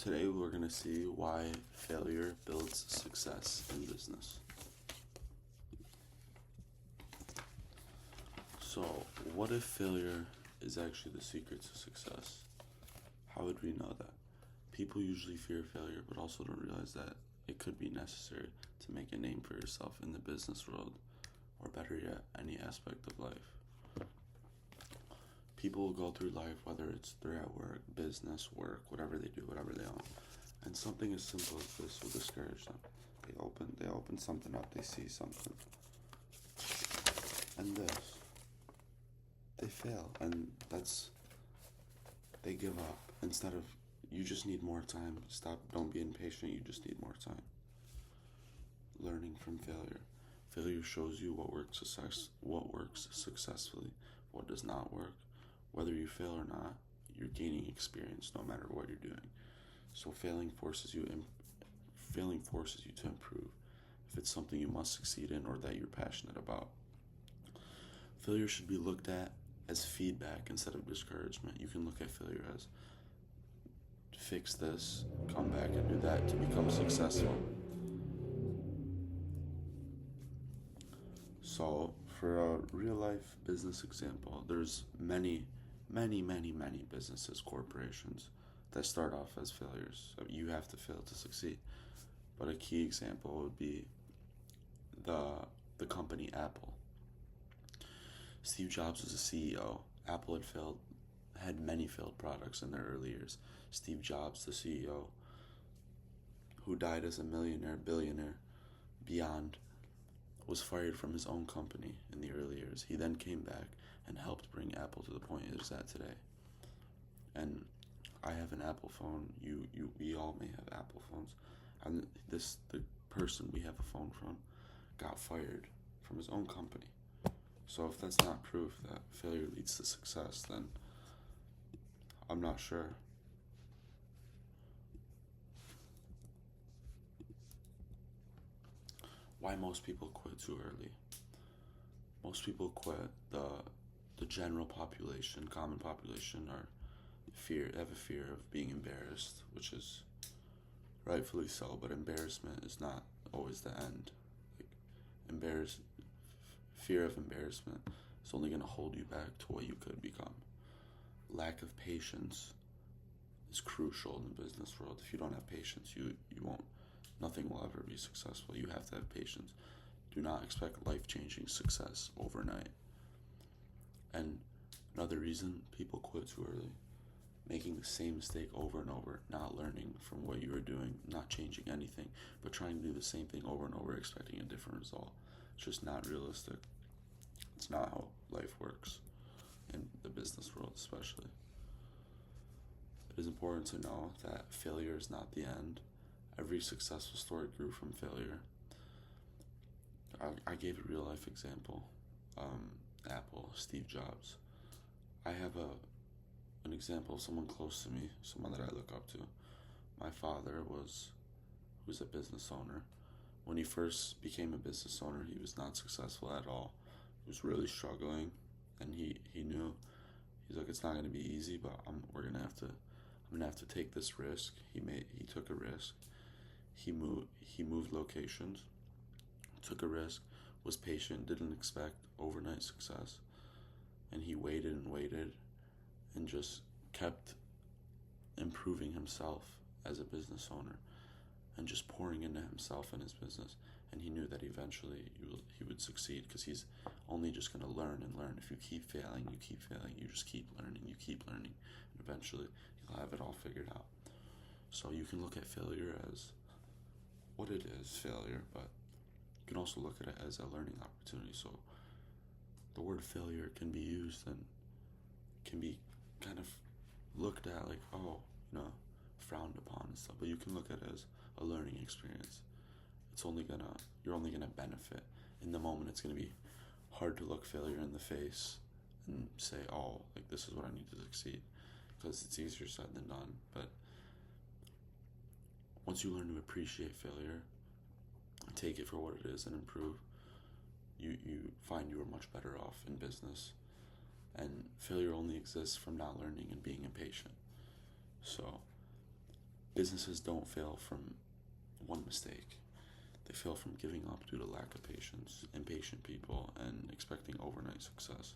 Today we're going to see why failure builds success in business. So, what if failure is actually the secret to success? How would we know that? People usually fear failure, but also don't realize that it could be necessary to make a name for yourself in the business world, or better yet, any aspect of life. People will go through life, whether they're at work, business, work, whatever they do, whatever they own, and something as simple as this will discourage them. They open something up, they see something, and they fail, and they give up. Instead of, you just need more time. Don't be impatient, you just need more time. Learning from failure. Failure shows you what works successfully, what does not work. Whether you fail or not, you're gaining experience no matter what you're doing. So failing forces you to improve if it's something you must succeed in or that you're passionate about. Failure should be looked at as feedback instead of discouragement. You can look at failure as fix this, come back and do that to become successful. So for a real life business example, there's many businesses, corporations that start off as failures. So you have to fail to succeed. But a key example would be the company Apple. Steve Jobs was a CEO. Apple had many failed products in their early years. Steve Jobs, the CEO, who died as a millionaire, billionaire, beyond, was fired from his own company in the early years. He then came back and helped bring Apple to the point it is at today. And I have an Apple phone. We all may have Apple phones. And the person we have a phone from got fired from his own company. So if that's not proof that failure leads to success, then I'm not sure. Why most people quit too early? Most people quit, the general population, common population, have a fear of being embarrassed, which is rightfully so, but embarrassment is not always the end. Fear of embarrassment is only going to hold you back to what you could become. Lack of patience is crucial in the business world. If you don't have patience, you won't. Nothing will ever be successful. You have to have patience. Do not expect life-changing success overnight. And another reason people quit too early, making the same mistake over and over, not learning from what you were doing, not changing anything, but trying to do the same thing over and over, expecting a different result. It's just not realistic. It's not how life works, in the business world especially. It is important to know that failure is not the end. Every successful story grew from failure. I gave a real life example. Apple, Steve Jobs. I have an example of someone close to me, someone that I look up to. My father was a business owner. When he first became a business owner, he was not successful at all. He was really struggling, and he knew. He's like, it's not going to be easy, but I'm gonna have to take this risk. He took a risk. He moved locations, took a risk, was patient, didn't expect overnight success, and he waited and just kept improving himself as a business owner and just pouring into himself and his business. And he knew that eventually he would succeed, because he's only just going to learn and learn. If you keep failing, you just keep learning, and eventually you'll have it all figured out. So you can look at failure as what it is, failure, but you can also look at it as a learning opportunity. So the word failure can be used and can be kind of looked at like, frowned upon and stuff, but you can look at it as a learning experience. You're only gonna benefit. In the moment, it's gonna be hard to look failure in the face and say, this is what I need to succeed, because it's easier said than done. But once you learn to appreciate failure, take it for what it is, and improve, you find you are much better off in business. And failure only exists from not learning and being impatient. So Businesses don't fail from one mistake. They fail from giving up due to lack of patience, impatient people, and expecting overnight success.